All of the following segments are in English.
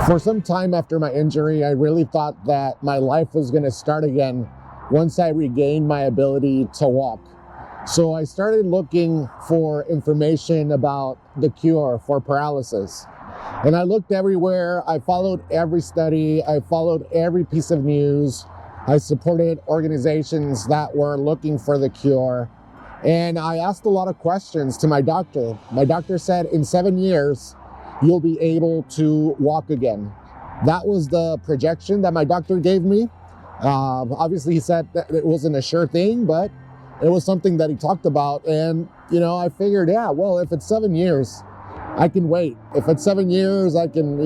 For some time after my injury, I really thought that my life was going to start again once I regained my ability to walk. So I started looking for information about the cure for paralysis. And I looked everywhere. I followed every study. I followed every piece of news. I supported organizations that were looking for the cure. And I asked a lot of questions to my doctor. My doctor said, in 7 years, you'll be able to walk again. That was the projection that my doctor gave me. Obviously, he said that it wasn't a sure thing, but it was something that he talked about. And, I figured, yeah, well, if it's 7 years, I can wait. If it's 7 years, I can,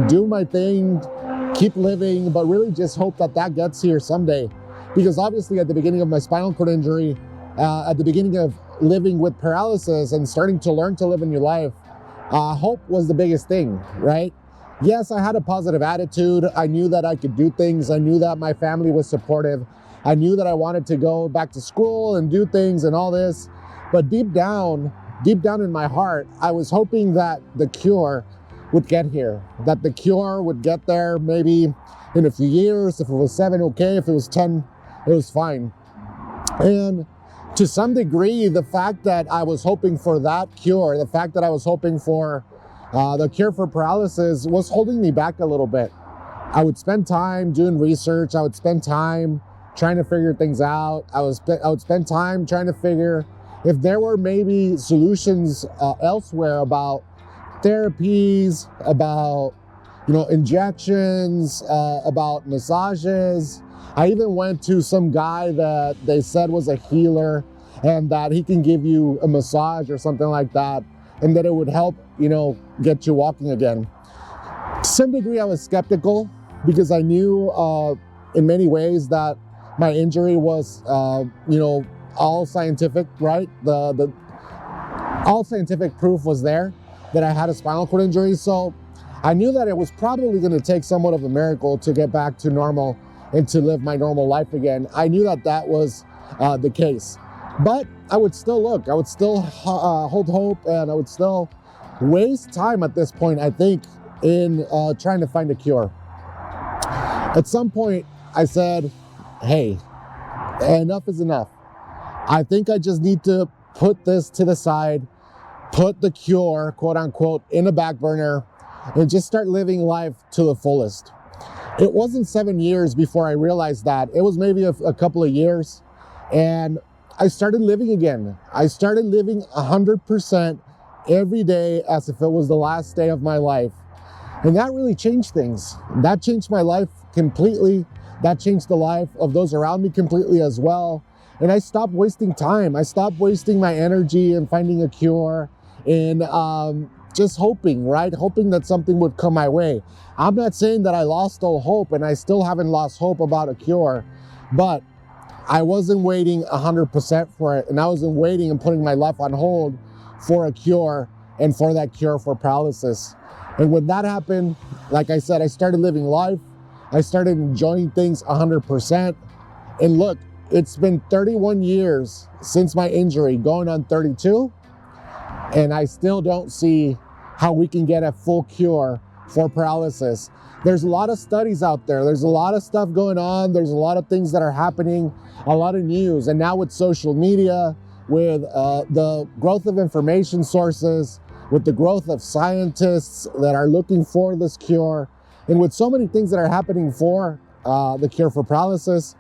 do my thing, keep living, but really just hope that that gets here someday. Because obviously at the beginning of my spinal cord injury, at the beginning of living with paralysis and starting to learn to live a new life, hope was the biggest thing, right? Yes, I had a positive attitude. I knew that I could do things. I knew that my family was supportive. I knew that I wanted to go back to school and do things and all this. But deep down in my heart, I was hoping that the cure would get here, that the cure would get there maybe in a few years. If it was 7, okay. If it was 10, it was fine. And to some degree, the fact that I was hoping for that cure, the fact that I was hoping for the cure for paralysis was holding me back a little bit. I would spend time doing research. I would spend time trying to figure things out. I would spend time trying to figure if there were maybe solutions elsewhere about therapies, about injections, about massages. I even went to some guy that they said was a healer and that he can give you a massage or something like that, and that it would help, get you walking again. To some degree, I was skeptical because I knew in many ways that my injury was, all scientific, right? The all scientific proof was there that I had a spinal cord injury. So I knew that it was probably going to take somewhat of a miracle to get back to normal and to live my normal life again. I knew that that was the case. But I would still look. I would still hold hope, and I would still waste time at this point, I think, in trying to find a cure. At some point, I said, hey, enough is enough. I think I just need to put this to the side, put the cure, quote unquote, in a back burner, and just start living life to the fullest. It wasn't 7 years before I realized that. It was maybe a couple of years, and I started living again. I started living 100% every day as if it was the last day of my life. And that really changed things. That changed my life completely. That changed the life of those around me completely as well. And I stopped wasting time. I stopped wasting my energy and finding a cure and just hoping, right? Hoping that something would come my way. I'm not saying that I lost all hope, and I still haven't lost hope about a cure, but I wasn't waiting 100% for it, and I wasn't waiting and putting my life on hold for a cure and for that cure for paralysis. And when that happened, like I said, I started living life. I started enjoying things 100%. And look, it's been 31 years since my injury, going on 32, and I still don't see how we can get a full cure for paralysis. There's a lot of studies out there. There's a lot of stuff going on. There's a lot of things that are happening, a lot of news. And now with social media, with the growth of information sources, with the growth of scientists that are looking for this cure, and with so many things that are happening for the cure for paralysis,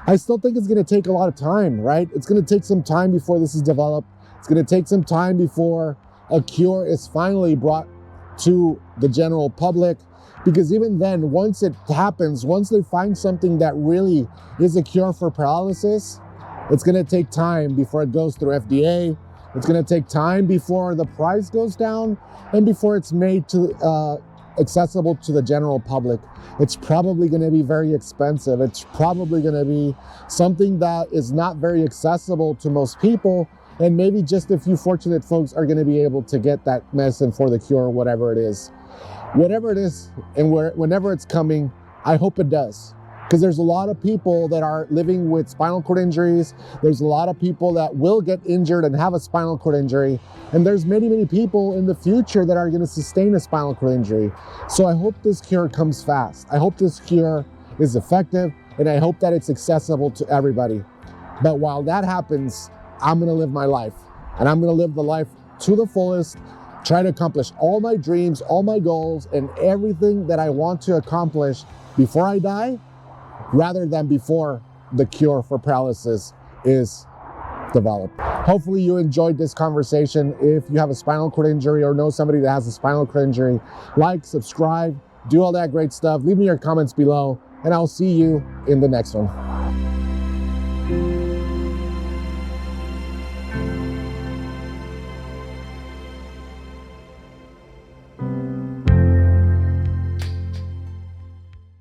I still think it's going to take a lot of time, right? It's going to take some time before this is developed. It's going to take some time before a cure is finally brought to the general public. Because even then, once it happens, once they find something that really is a cure for paralysis, it's going to take time before it goes through FDA. It's going to take time before the price goes down and before it's made to accessible to the general public. It's probably going to be very expensive. It's probably going to be something that is not very accessible to most people, and maybe just a few fortunate folks are going to be able to get that medicine for the cure, whatever it is. Whatever it is, and whenever it's coming, I hope it does. Because there's a lot of people that are living with spinal cord injuries. There's a lot of people that will get injured and have a spinal cord injury. And there's many, many people in the future that are going to sustain a spinal cord injury. So I hope this cure comes fast. I hope this cure is effective, and I hope that it's accessible to everybody. But while that happens, I'm going to live my life, and I'm going to live the life to the fullest, try to accomplish all my dreams, all my goals, and everything that I want to accomplish before I die, rather than before the cure for paralysis is developed. Hopefully you enjoyed this conversation. If you have a spinal cord injury or know somebody that has a spinal cord injury, like, subscribe, do all that great stuff. Leave me your comments below, and I'll see you in the next one.